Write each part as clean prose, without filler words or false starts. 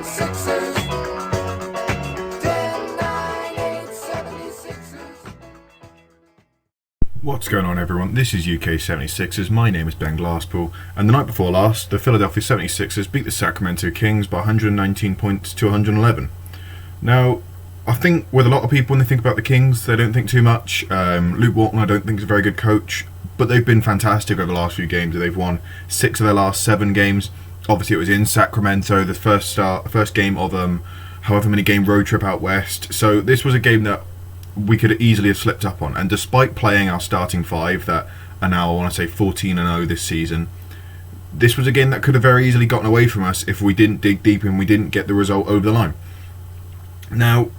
5 6s. 10 9 8 76s. What's going on, everyone? This is UK 76ers. My name is Ben Glasspool, and the night before last, the Philadelphia 76ers beat the Sacramento Kings by 119 points to 111. Now, I think with a lot of people, when they think about the Kings, they don't think too much. Luke Walton, I don't think, is a very good coach, but they've been fantastic over the last few games. They've won 6 of their last 7 games. Obviously, it was in Sacramento, the first game of however many game road trip out west. So this was a game that we could easily have slipped up on. And despite playing our starting 5 that are now, I want to say, 14-0 this season, this was a game that could have very easily gotten away from us if we didn't dig deep and we didn't get the result over the line. Now,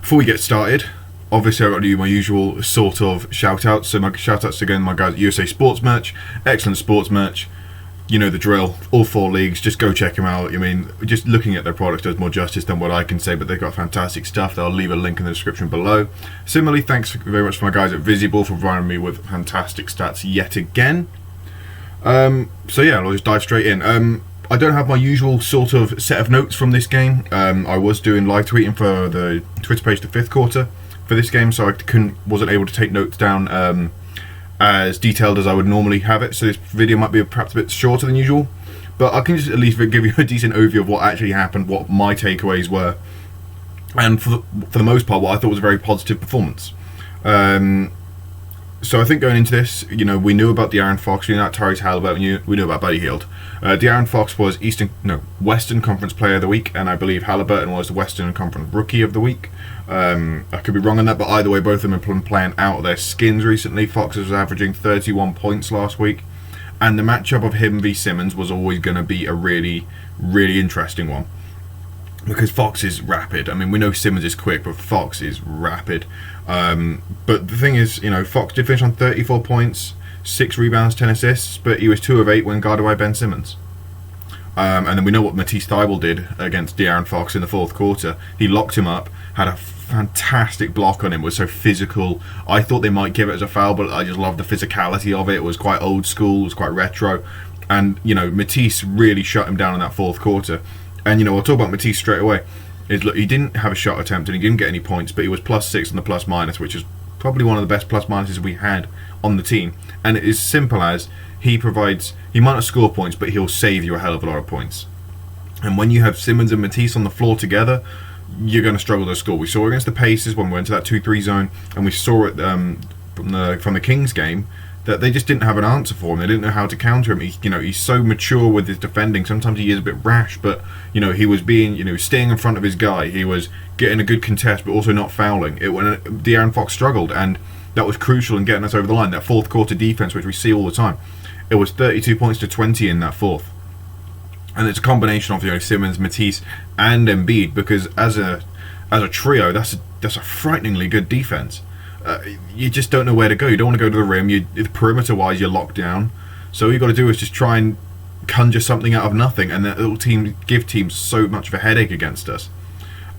before we get started, obviously I've got to do my usual sort of shout-outs. So my shout-outs again, my guys at USA Sports Merch. Excellent sports merch. You know the drill. All 4 leagues. Just go check them out. I mean, just looking at their products does more justice than what I can say, but they've got fantastic stuff. I'll leave a link in the description below. Similarly, thanks very much to my guys at Visible for providing me with fantastic stats yet again. So yeah, I'll just dive straight in. I don't have my usual sort of set of notes from this game. I was doing live tweeting for the Twitter page the 5th quarter for this game, so I wasn't able to take notes down as detailed as I would normally have it. So this video might be perhaps a bit shorter than usual, but I can just at least give you a decent overview of what actually happened, what my takeaways were, and for the most part, what I thought was a very positive performance. So I think going into this, you know, we knew about De'Aaron Fox, we knew about Tyrese Haliburton, we knew about Buddy Hield. De'Aaron Fox was Western Conference Player of the Week, and I believe Haliburton was the Western Conference Rookie of the Week. I could be wrong on that, but either way, both of them have been playing out of their skins recently. Fox was averaging 31 points last week, and the matchup of him v Simmons was always going to be a really, really interesting one. Because Fox is rapid. I mean, we know Simmons is quick, but Fox is rapid. But the thing is, you know, Fox did finish on 34 points, 6 rebounds, 10 assists, but he was 2 of 8 when guarded by Ben Simmons. And then we know what Matisse Thybulle did against De'Aaron Fox in the 4th quarter. He locked him up, had a fantastic block on him, was so physical. I thought they might give it as a foul, but I just loved the physicality of it. It was quite old school, it was quite retro. And, you know, Matisse really shut him down in that 4th quarter. And, you know, I'll talk about Matisse straight away. Look, he didn't have a shot attempt and he didn't get any points, but he was +6 on the plus-minus, which is probably one of the best plus-minuses we had on the team. And it is simple as he might not score points, but he'll save you a hell of a lot of points. And when you have Simmons and Matisse on the floor together, you're going to struggle to score. We saw against the Pacers when we went to that 2-3 zone, and we saw it from the Kings game, that they just didn't have an answer for him. They didn't know how to counter him. He's so mature with his defending. Sometimes he is a bit rash, but you know, he was staying in front of his guy. He was getting a good contest, but also not fouling. When De'Aaron Fox struggled, and that was crucial in getting us over the line. That 4th quarter defense, which we see all the time, it was 32 points to 20 in that 4th. And it's a combination of Simmons, Matisse, and Embiid, because as a trio, that's a frighteningly good defense. You just don't know where to go. You don't want to go to the rim. Perimeter-wise, you're locked down. So all you got to do is just try and conjure something out of nothing, and it'll give teams so much of a headache against us.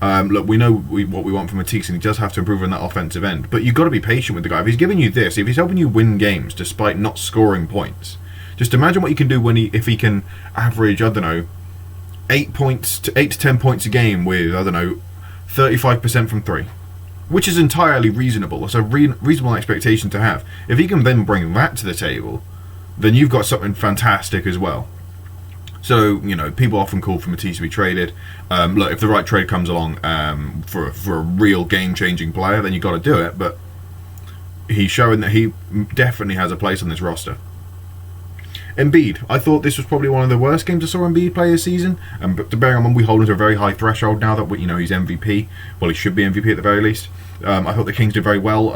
Look, we know what we want from Matisse, and he does have to improve on that offensive end. But you've got to be patient with the guy. If he's giving you this, if he's helping you win games despite not scoring points, just imagine what you can do if he can average, 8 to 10 points a game with 35% from 3. Which is entirely reasonable. It's a reasonable expectation to have. If he can then bring that to the table, then you've got something fantastic as well. So, you know, people often call for Matisse to be traded. Look, if the right trade comes along for a real game-changing player, then you've got to do it. But he's showing that he definitely has a place on this roster. Embiid, I thought this was probably one of the worst games I saw Embiid play this season. But to bear in mind, we hold him to a very high threshold now that he's MVP. Well, he should be MVP at the very least. I thought the Kings did very well.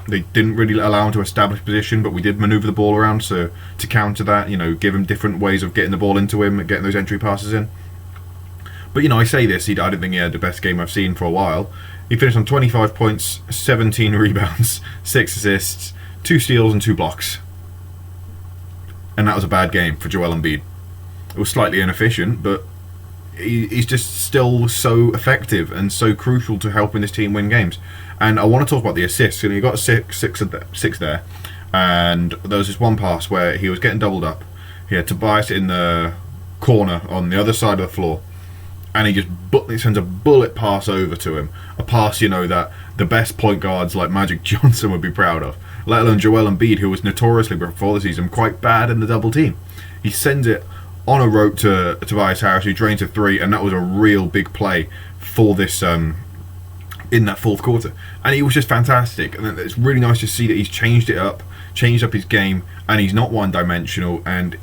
They didn't really allow him to establish position, but we did manoeuvre the ball around to counter that. Give him different ways of getting the ball into him and getting those entry passes in. But I say this, I didn't think he had the best game I've seen for a while. He finished on 25 points, 17 rebounds, 6 assists, 2 steals and 2 blocks. And that was a bad game for Joel Embiid. It was slightly inefficient, but he's just still so effective and so crucial to helping this team win games. And I want to talk about the assists. He got six there, and there was this one pass where he was getting doubled up. He had Tobias in the corner on the other side of the floor, and he sends a bullet pass over to him. A pass, that the best point guards like Magic Johnson would be proud of, let alone Joel Embiid, who was notoriously, before the season, quite bad in the double team. He sends it on a rope to Tobias Harris, who drains a three, and that was a real big play for this in that fourth quarter. And he was just fantastic. And it's really nice to see that he's changed up his game, and he's not one-dimensional. And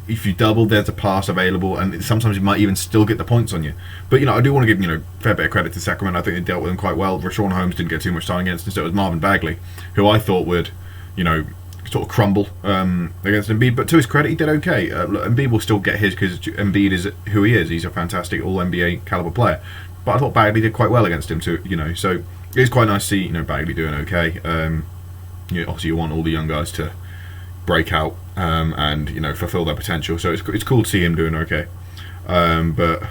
if you double, there's a pass available, and sometimes you might even still get the points on you. But I do want to give fair bit of credit to Sacramento. I think they dealt with him quite well. Rashawn Holmes didn't get too much time against him, so it was Marvin Bagley, who I thought would sort of crumble against Embiid. But to his credit, he did okay. Embiid will still get his because Embiid is who he is. He's a fantastic All-NBA caliber player. But I thought Bagley did quite well against him too. So it's quite nice to see Bagley doing okay. Obviously you want all the young guys to break out and fulfill their potential. So it's cool to see him doing okay. But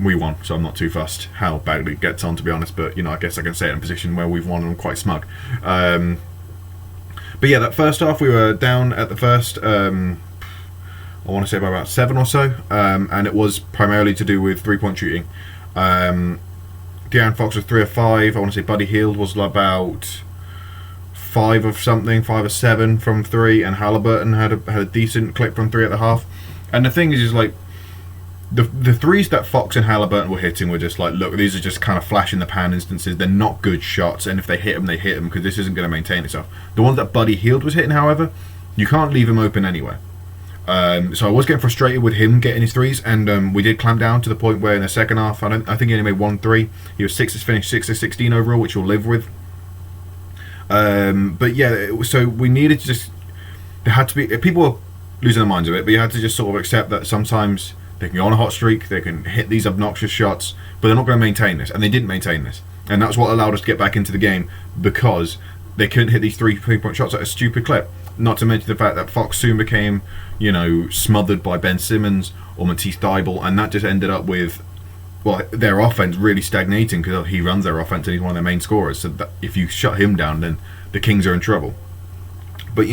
we won, so I'm not too fussed how Bagley gets on, to be honest. But I guess I can say it in a position where we've won and I'm quite smug. But yeah, that first half we were down at the first. I want to say by about 7 or so, and it was primarily to do with 3-point shooting. De'Aaron Fox was 3 of 5. I want to say Buddy Hield was about 5 of 7 from 3, and Halliburton had a decent clip from 3 at the half. And the thing is like the threes that Fox and Halliburton were hitting were just like, look, these are just kind of flash in the pan instances. They're not good shots, and if they hit them, they hit them because this isn't going to maintain itself. The ones that Buddy Hield was hitting, however, you can't leave him open anywhere. So I was getting frustrated with him getting his threes, and we did clamp down to the point where in the second half, I think he only made 1 3. He was finished 6 of 16 overall, which you'll live with. But yeah, so we needed to just, there had to be, people were losing their minds a bit, but you had to just sort of accept that sometimes they can go on a hot streak, they can hit these obnoxious shots, but they're not going to maintain this, and they didn't maintain this. And that's what allowed us to get back into the game, because they couldn't hit these 3-point shots at a stupid clip. Not to mention the fact that Fox soon became, smothered by Ben Simmons or Matisse Thybulle, and that just ended up with, their offense really stagnating because he runs their offense and he's one of their main scorers. So that if you shut him down, then the Kings are in trouble. But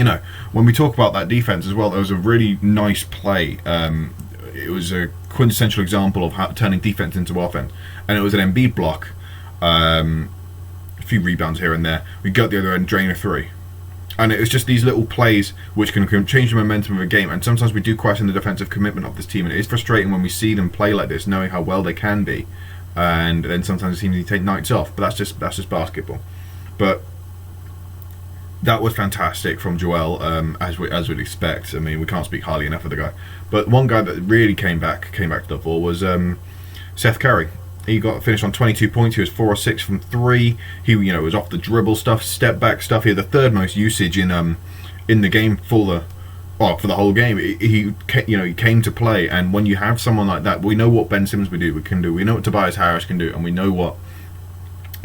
when we talk about that defense as well, there was a really nice play. It was a quintessential example of how turning defense into offense, and it was an Embiid block. A few rebounds here and there. We got the other end, drain a 3. And it was just these little plays which can change the momentum of a game. And sometimes we do question the defensive commitment of this team. And it is frustrating when we see them play like this, knowing how well they can be. And then sometimes it seems to take nights off. But that's just basketball. But that was fantastic from Joel, as we'd expect. I mean, we can't speak highly enough of the guy. But one guy that really came back to the fore was Seth Curry. He got finished on 22 points. He was 4 or 6 from 3. He was off the dribble stuff, step back stuff. He had the third most usage in the game for the whole game. He came to play, and when you have someone like that, we know what Ben Simmons can do. We know what Tobias Harris can do, and we know what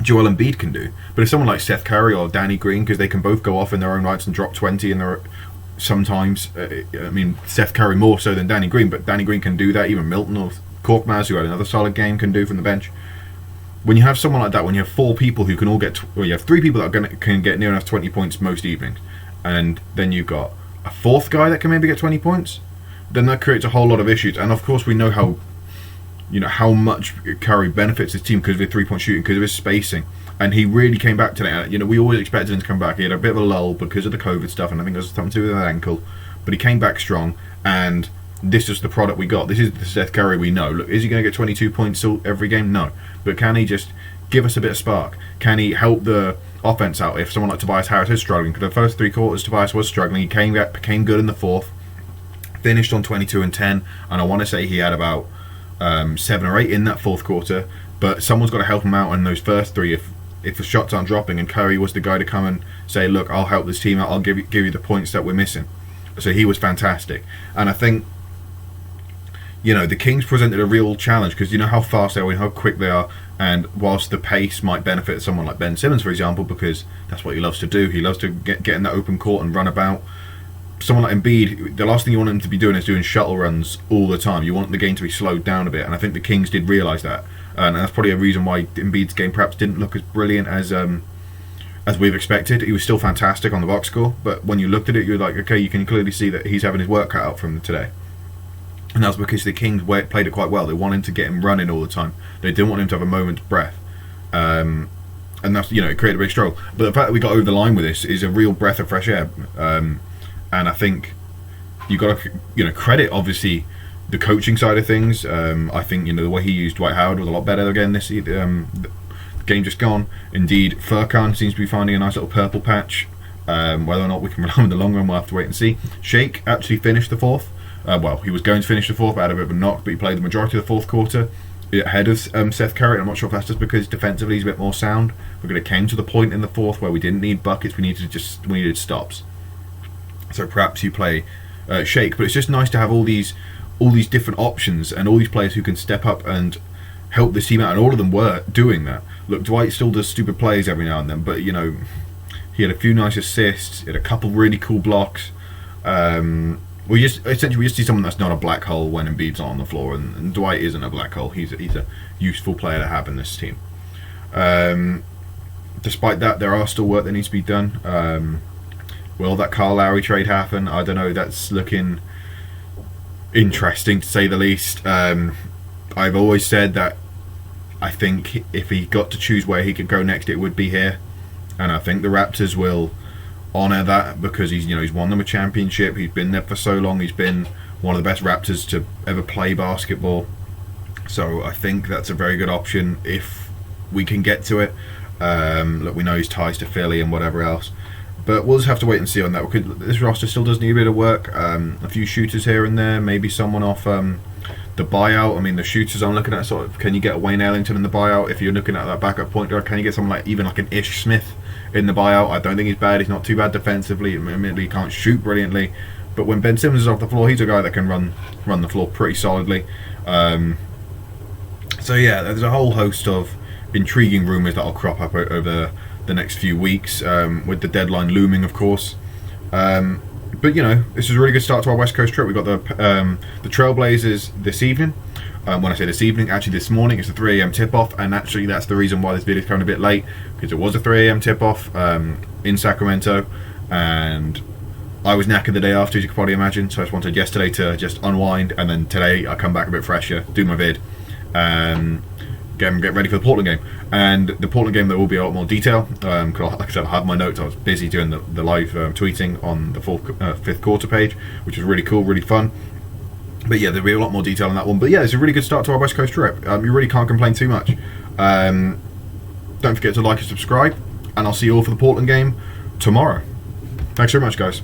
Joel Embiid can do. But if someone like Seth Curry or Danny Green, because they can both go off in their own rights and drop 20 in their sometimes. I mean, Seth Curry more so than Danny Green, but Danny Green can do that. Even Milton or Korkmaz, who had another solid game, can do from the bench. When you have someone like that, when you have 4 people who can all get, you have 3 people that can get near enough 20 points most evenings, and then you've got a 4th guy that can maybe get 20 points, then that creates a whole lot of issues. And of course, we know how much Curry benefits his team because of his 3-point shooting, because of his spacing, and he really came back today. We always expected him to come back. He had a bit of a lull because of the COVID stuff, and I think it was something to do with that ankle, but he came back strong, and this is the product we got. This is the Seth Curry we know. Look, is he going to get 22 points every game? No. But can he just give us a bit of spark? Can he help the offense out if someone like Tobias Harris is struggling? Because the first 3 quarters, Tobias was struggling. He became good in the 4th, finished on 22 and 10, and I want to say he had about 7 or 8 in that 4th quarter. But someone's got to help him out in those first 3 if the shots aren't dropping, and Curry was the guy to come and say, look, I'll help this team out. I'll give you the points that we're missing. So he was fantastic. And I think the Kings presented a real challenge because you know how fast they are and how quick they are, and whilst the pace might benefit someone like Ben Simmons, for example, because that's what he loves to do, he loves to get in that open court and run about. Someone like Embiid, the last thing you want him to be doing is doing shuttle runs all the time. You want the game to be slowed down a bit, and I think the Kings did realise that, and that's probably a reason why Embiid's game perhaps didn't look as brilliant as we've expected. He was still fantastic on the box score, but when you looked at it, you're like, okay, you can clearly see that he's having his work cut out from today. And that's because the Kings played it quite well. They wanted to get him running all the time. They didn't want him to have a moment's breath. And that's, it created a big struggle. But the fact that we got over the line with this is a real breath of fresh air. And I think you got to, credit, obviously, the coaching side of things. I think, the way he used Dwight Howard was a lot better again this the game just gone. Indeed, Furkan seems to be finding a nice little purple patch. Whether or not we can rely on in the long run, we'll have to wait and see. Shake actually finished the fourth. He was going to finish the fourth, but had a bit of a knock, but he played the majority of the fourth quarter ahead of Seth Curry. I'm not sure if that's just because defensively he's a bit more sound. We're going to came to the point in the fourth where we didn't need buckets, we needed stops. So perhaps you play Shake, but it's just nice to have all these different options and all these players who can step up and help this team out, and all of them were doing that. Look, Dwight still does stupid plays every now and then, but he had a few nice assists, he had a couple really cool blocks. We just see someone that's not a black hole when Embiid's not on the floor, and Dwight isn't a black hole. He's a useful player to have in this team. Despite that, there are still work that needs to be done. Will that Kyle Lowry trade happen? I don't know. That's looking interesting to say the least. I've always said that I think if he got to choose where he could go next, it would be here, and I think the Raptors will honour that because he's won them a championship. He's been there for so long. He's been one of the best Raptors to ever play basketball. So I think that's a very good option if we can get to it. Look, we know his ties to Philly and whatever else, but we'll just have to wait and see on that. This roster still does need a bit of work. A few shooters here and there, maybe someone off the buyout. I mean, the shooters I'm looking at, sort of, can you get a Wayne Ellington in the buyout? If you're looking at that backup point guard, can you get someone like an Ish Smith in the buyout? I don't think he's bad. He's not too bad defensively. Admittedly, he can't shoot brilliantly, but when Ben Simmons is off the floor, he's a guy that can run the floor pretty solidly. So yeah, there's a whole host of intriguing rumours that'll crop up over the next few weeks, with the deadline looming, of course. But this is a really good start to our West Coast trip. We've got the Trailblazers this evening. When I say this evening, actually this morning, it's a 3 a.m. tip-off, and actually that's the reason why this video is coming a bit late, because it was a 3 a.m. tip-off in Sacramento, and I was knackered the day after, as you can probably imagine, so I just wanted yesterday to just unwind, and then today I come back a bit fresher, do my vid, get ready for the Portland game. And the Portland game, there will be a lot more detail, because like I said, I have my notes. I was busy doing the live tweeting on the fifth quarter page, which was really cool, really fun. But yeah, there'll be a lot more detail on that one. But yeah, it's a really good start to our West Coast trip. You really can't complain too much. Don't forget to like and subscribe, and I'll see you all for the Portland game tomorrow. Thanks very much, guys.